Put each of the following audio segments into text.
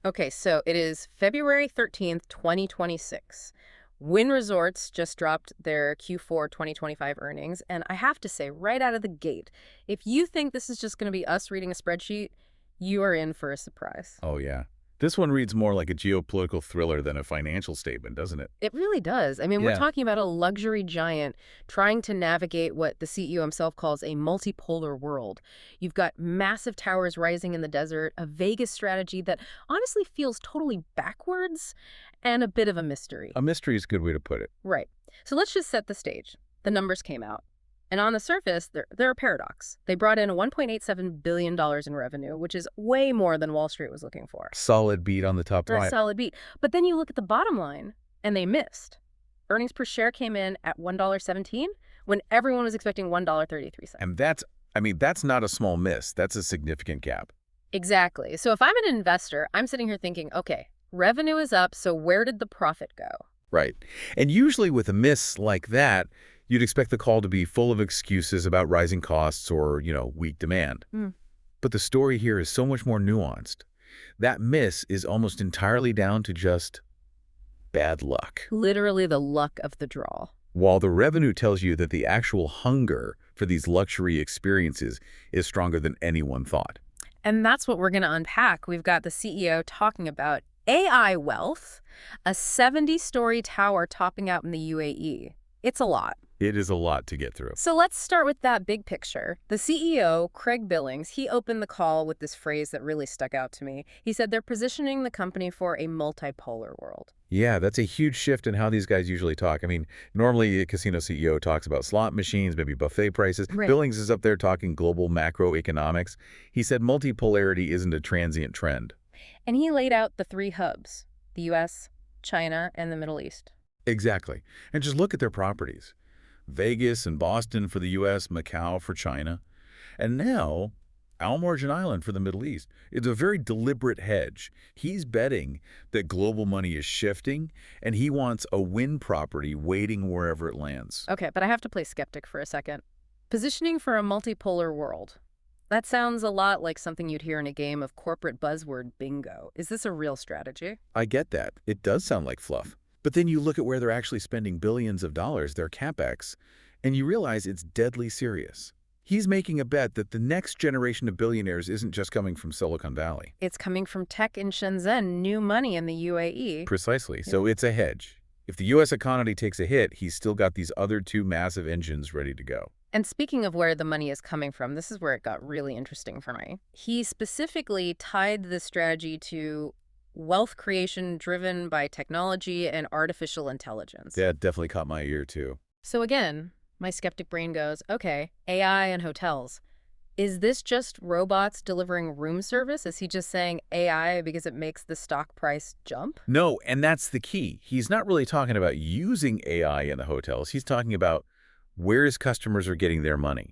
Okay, so it is February 13th, 2026. Wynn Resorts just dropped their Q4 2025 earnings, and I have to say, right out of the gate, if you think this is just going to be us reading a spreadsheet, you are in for a surprise. Oh, yeah. This one reads more like a geopolitical thriller than a financial statement, doesn't it? It really does. I mean, we're Yeah. talking about a luxury giant trying to navigate what the CEO himself calls a multipolar world. You've got massive towers rising in the desert, a Vegas strategy that honestly feels totally backwards, and a bit of a mystery. A mystery is a good way to put it. Right. So let's just set the stage. The numbers came out. And on the surface, they're a paradox. They brought in $1.87 billion in revenue, which is way more than Wall Street was looking for. Solid beat on the top A line. solid beat. But then you look at the bottom line, and they missed. Earnings per share came in at $1.17 when everyone was expecting $1.33. And that's not a small miss. That's a significant gap. Exactly. So if I'm an investor, I'm sitting here thinking, okay, revenue is up, so where did the profit go? Right. And usually with a miss like that, you'd expect the call to be full of excuses about rising costs or, weak demand. Hmm. But the story here is so much more nuanced. That miss is almost entirely down to just bad luck. Literally the luck of the draw. While the revenue tells you that the actual hunger for these luxury experiences is stronger than anyone thought. And that's what we're going to unpack. We've got the CEO talking about AI wealth, a 70-story tower topping out in the UAE. It's a lot. It is a lot to get through. So let's start with that big picture. The CEO, Craig Billings, he opened the call with this phrase that really stuck out to me. He said they're positioning the company for a multipolar world. Yeah, that's a huge shift in how these guys usually talk. I mean, normally a casino CEO talks about slot machines, maybe buffet prices. Right. Billings is up there talking global macroeconomics. He said multipolarity isn't a transient trend. And he laid out the three hubs, the U.S., China, and the Middle East. Exactly. And just look at their properties. Vegas and Boston for the U.S., Macau for China, and now Marjan Island for the Middle East. It's a very deliberate hedge. He's betting that global money is shifting, and he wants a Wynn property waiting wherever it lands. Okay, but I have to play skeptic for a second. Positioning for a multipolar world. That sounds a lot like something you'd hear in a game of corporate buzzword bingo. Is this a real strategy? I get that. It does sound like fluff. But then you look at where they're actually spending billions of dollars, their CapEx, and you realize it's deadly serious. He's making a bet that the next generation of billionaires isn't just coming from Silicon Valley. It's coming from tech in Shenzhen, new money in the UAE. Precisely. So it's a hedge. If the U.S. economy takes a hit, he's still got these other two massive engines ready to go. And speaking of where the money is coming from, this is where it got really interesting for me. He specifically tied this strategy to wealth creation driven by technology and artificial intelligence. That definitely caught my ear, too. So again, my skeptic brain goes, okay, AI and hotels. Is this just robots delivering room service? Is he just saying AI because it makes the stock price jump? No, and that's the key. He's not really talking about using AI in the hotels. He's talking about where his customers are getting their money.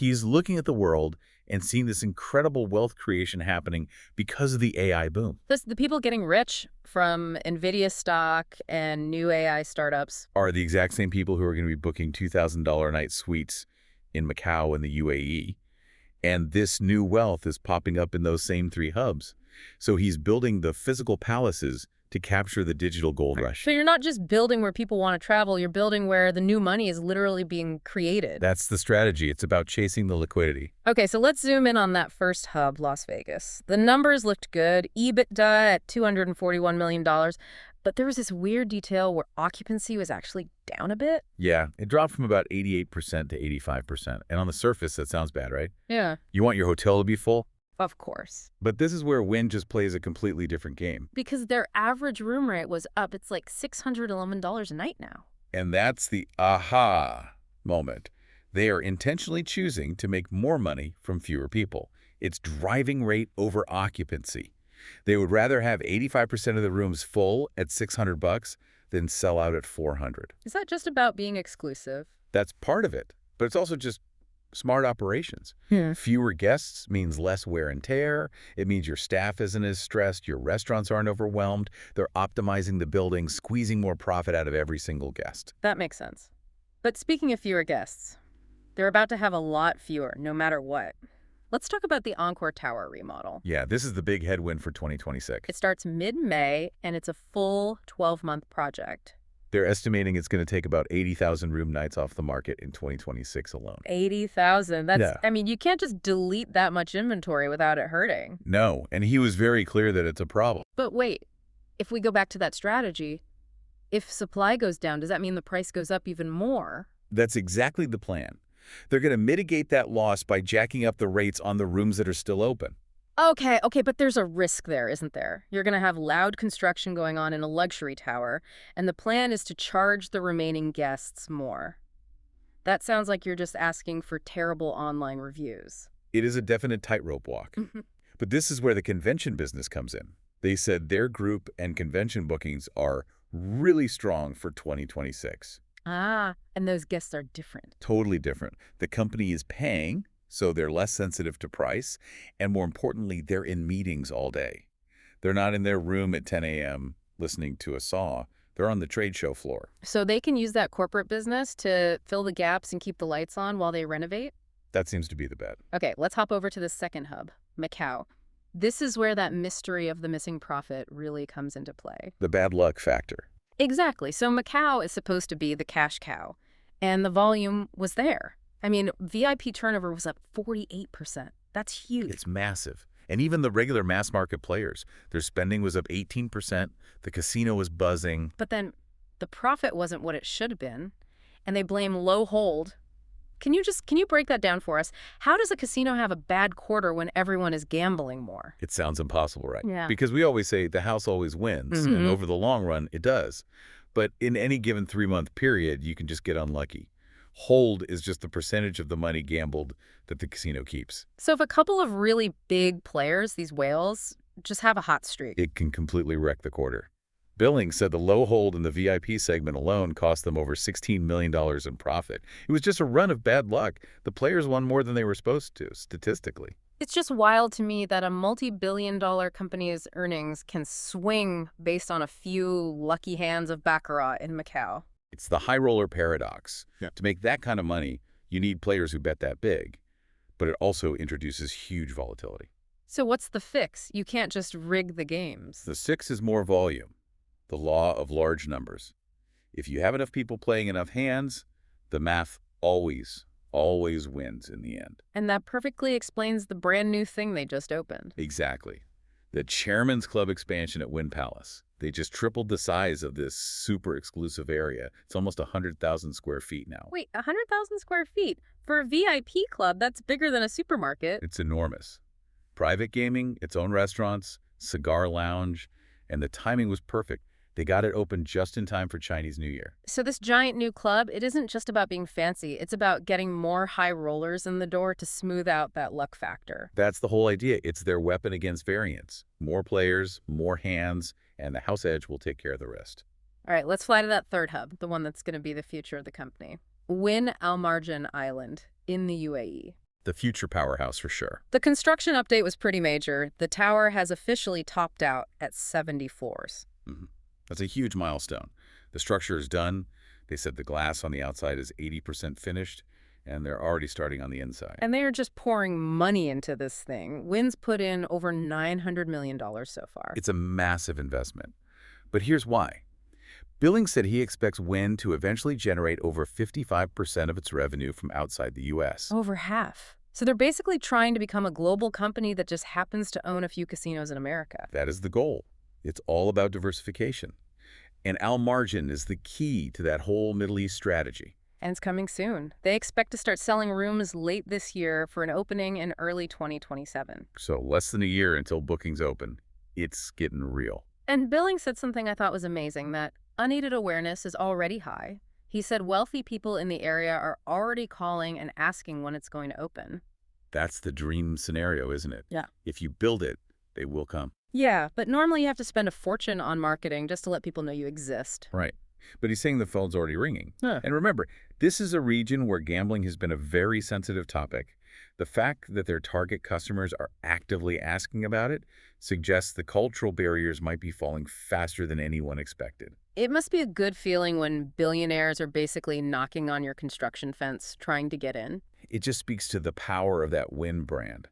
He's looking at the world and seeing this incredible wealth creation happening because of the AI boom. The people getting rich from NVIDIA stock and new AI startups Are the exact same people who are going to be booking $2,000 a night suites in Macau and the UAE. And this new wealth is popping up in those same three hubs. So he's building the physical palaces to capture the digital gold rush. So you're not just building where people want to travel, you're building where the new money is literally being created. That's the strategy. It's about chasing the liquidity. Okay, so let's zoom in on that first hub, Las Vegas. The numbers looked good. EBITDA at $241 million. But there was this weird detail where occupancy was actually down a bit. Yeah, it dropped from about 88% to 85%. And on the surface, that sounds bad, right? Yeah. You want your hotel to be full? Of course. But this is where Wynn just plays a completely different game. Because their average room rate was up. It's like $611 a night now. And that's the aha moment. They are intentionally choosing to make more money from fewer people. It's driving rate over occupancy. They would rather have 85% of the rooms full at $600 than sell out at $400. Is that just about being exclusive? That's part of it, but it's also just smart operations. Fewer guests means less wear and tear. It means your staff isn't as stressed. Your restaurants aren't overwhelmed. They're optimizing the building, squeezing more profit out of every single guest. That makes sense. But speaking of fewer guests, they're about to have a lot fewer, no matter what. Let's talk about the Encore Tower remodel. Yeah, this is the big headwind for 2026. It starts mid-May, and it's a full 12-month project. They're estimating it's going to take about 80,000 room nights off the market in 2026 alone. 80,000. Yeah. I mean, you can't just delete that much inventory without it hurting. No, and he was very clear that it's a problem. But wait, if we go back to that strategy, if supply goes down, does that mean the price goes up even more? That's exactly the plan. They're going to mitigate that loss by jacking up the rates on the rooms that are still open. Okay, but there's a risk there, isn't there? You're going to have loud construction going on in a luxury tower, and the plan is to charge the remaining guests more. That sounds like you're just asking for terrible online reviews. It is a definite tightrope walk. But this is where the convention business comes in. They said their group and convention bookings are really strong for 2026. Ah, and those guests are different. Totally different. The company is paying, so they're less sensitive to price, and more importantly, they're in meetings all day. They're not in their room at 10 a.m. listening to a saw. They're on the trade show floor. So they can use that corporate business to fill the gaps and keep the lights on while they renovate? That seems to be the bet. Okay, let's hop over to the second hub, Macau. This is where that mystery of the missing profit really comes into play. The bad luck factor. Exactly. So Macau is supposed to be the cash cow, and the volume was there. I mean, VIP turnover was up 48%. That's huge. It's massive. And even the regular mass market players, their spending was up 18%. The casino was buzzing. But then the profit wasn't what it should have been, and they blame low hold. Can you break that down for us? How does a casino have a bad quarter when everyone is gambling more? It sounds impossible, right? Yeah. Because we always say the house always wins, and over the long run, it does. But in any given 3-month period, you can just get unlucky. Hold is just the percentage of the money gambled that the casino keeps. So if a couple of really big players, these whales, just have a hot streak. It can completely wreck the quarter. Billings said the low hold in the VIP segment alone cost them over $16 million in profit. It was just a run of bad luck. The players won more than they were supposed to, statistically. It's just wild to me that a multi-billion-dollar company's earnings can swing based on a few lucky hands of baccarat in Macau. It's the high roller paradox. Yeah. To make that kind of money, you need players who bet that big, but it also introduces huge volatility. So what's the fix? You can't just rig the games. The 6 is more volume, the law of large numbers. If you have enough people playing enough hands, the math always wins in the end. And that perfectly explains the brand new thing they just opened. Exactly. The Chairman's Club expansion at Wynn Palace. They just tripled the size of this super exclusive area. It's almost 100,000 square feet now. Wait, 100,000 square feet? For a VIP club, that's bigger than a supermarket. It's enormous. Private gaming, its own restaurants, cigar lounge, and the timing was perfect. They got it open just in time for Chinese New Year. So this giant new club, it isn't just about being fancy. It's about getting more high rollers in the door to smooth out that luck factor. That's the whole idea. It's their weapon against variance. More players, more hands, and the house edge will take care of the rest. All right, let's fly to that third hub, the one that's going to be the future of the company. Wynn Marjan Island in the UAE. The future powerhouse for sure. The construction update was pretty major. The tower has officially topped out at 70 floors. That's a huge milestone. The structure is done. They said the glass on the outside is 80% finished, and they're already starting on the inside. And they are just pouring money into this thing. Wynn's put in over $900 million so far. It's a massive investment. But here's why. Billings said he expects Wynn to eventually generate over 55% of its revenue from outside the U.S. Over half. So they're basically trying to become a global company that just happens to own a few casinos in America. That is the goal. It's all about diversification. And Al Marjan is the key to that whole Middle East strategy. And it's coming soon. They expect to start selling rooms late this year for an opening in early 2027. So less than a year until bookings open. It's getting real. And Billings said something I thought was amazing, that unaided awareness is already high. He said wealthy people in the area are already calling and asking when it's going to open. That's the dream scenario, isn't it? Yeah. If you build it, they will come. Yeah, but normally you have to spend a fortune on marketing just to let people know you exist. Right. But he's saying the phone's already ringing. Huh. And remember, this is a region where gambling has been a very sensitive topic. The fact that their target customers are actively asking about it suggests the cultural barriers might be falling faster than anyone expected. It must be a good feeling when billionaires are basically knocking on your construction fence trying to get in. It just speaks to the power of that Wynn brand.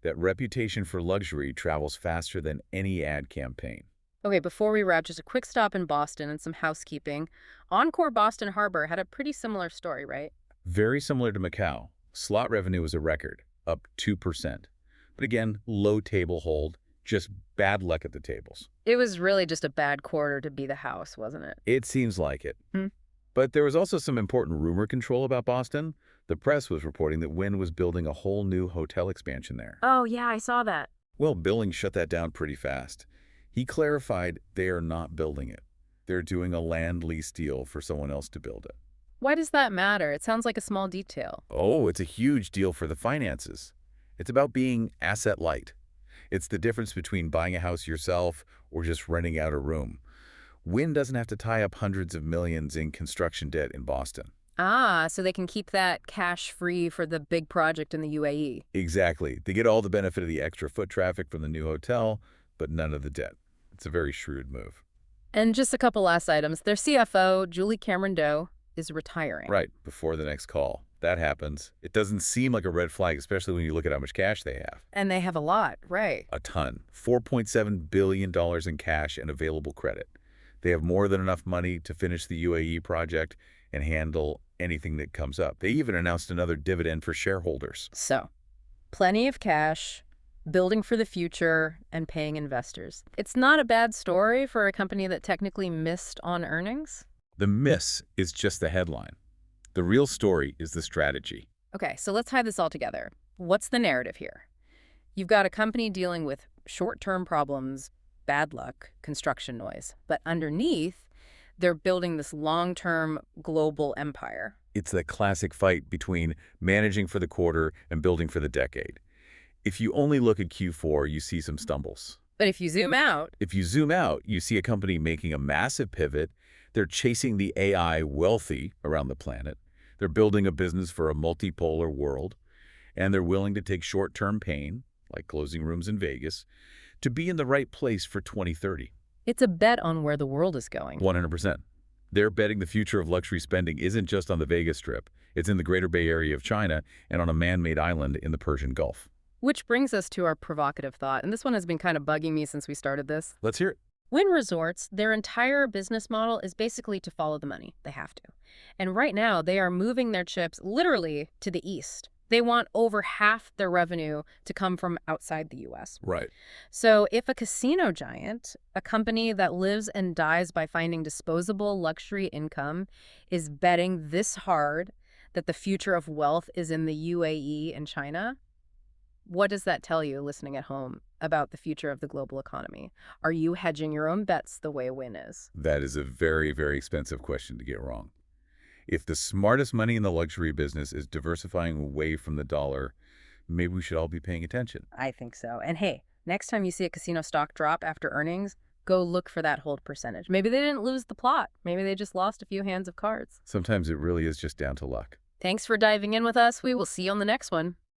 That reputation for luxury travels faster than any ad campaign. Okay, before we wrap, just a quick stop in Boston and some housekeeping. Encore Boston Harbor had a pretty similar story, right? Very similar to Macau, slot revenue was a record, up 2%. But again, low table hold, just bad luck at the tables. It was really just a bad quarter to be the house, wasn't it? It seems like it. Hmm. But there was also some important rumor control about Boston. The press was reporting that Wynn was building a whole new hotel expansion there. Oh, yeah, I saw that. Well, Billings shut that down pretty fast. He clarified they are not building it. They're doing a land lease deal for someone else to build it. Why does that matter? It sounds like a small detail. Oh, it's a huge deal for the finances. It's about being asset light. It's the difference between buying a house yourself or just renting out a room. Wynn doesn't have to tie up hundreds of millions in construction debt in Boston. Ah, so they can keep that cash free for the big project in the UAE. Exactly. They get all the benefit of the extra foot traffic from the new hotel, but none of the debt. It's a very shrewd move. And just a couple last items. Their CFO, Julie Cameron-Doe, is retiring. Right, before the next call. That happens. It doesn't seem like a red flag, especially when you look at how much cash they have. And they have a lot, right? A ton. $4.7 billion in cash and available credit. They have more than enough money to finish the UAE project and handle anything that comes up. They even announced another dividend for shareholders. So, plenty of cash, building for the future, and paying investors. It's not a bad story for a company that technically missed on earnings. The miss is just the headline. The real story is the strategy. Okay, so let's tie this all together. What's the narrative here? You've got a company dealing with short-term problems, bad luck, construction noise. But underneath, they're building this long-term global empire. It's the classic fight between managing for the quarter and building for the decade. If you only look at Q4, you see some stumbles. But if you zoom out, You see a company making a massive pivot. They're chasing the AI wealthy around the planet. They're building a business for a multipolar world. And they're willing to take short-term pain, like closing rooms in Vegas, to be in the right place for 2030. it's a bet on where the world is going. 100%. They're betting the future of luxury spending isn't just on the Vegas Strip. It's in the Greater Bay Area of China and on a man-made island in the Persian Gulf. Which brings us to our provocative thought, and this one has been kind of bugging me since we started this. Let's hear it. Wynn Resorts, their entire business model is basically to follow the money. They have to. And right now, they are moving their chips literally to the east. They want over half their revenue to come from outside the U.S. Right. So if a casino giant, a company that lives and dies by finding disposable luxury income, is betting this hard that the future of wealth is in the UAE and China, what does that tell you, listening at home, about the future of the global economy? Are you hedging your own bets the way Wynn is? That is a very, very expensive question to get wrong. If the smartest money in the luxury business is diversifying away from the dollar, maybe we should all be paying attention. I think so. And hey, next time you see a casino stock drop after earnings, go look for that hold percentage. Maybe they didn't lose the plot. Maybe they just lost a few hands of cards. Sometimes it really is just down to luck. Thanks for diving in with us. We will see you on the next one.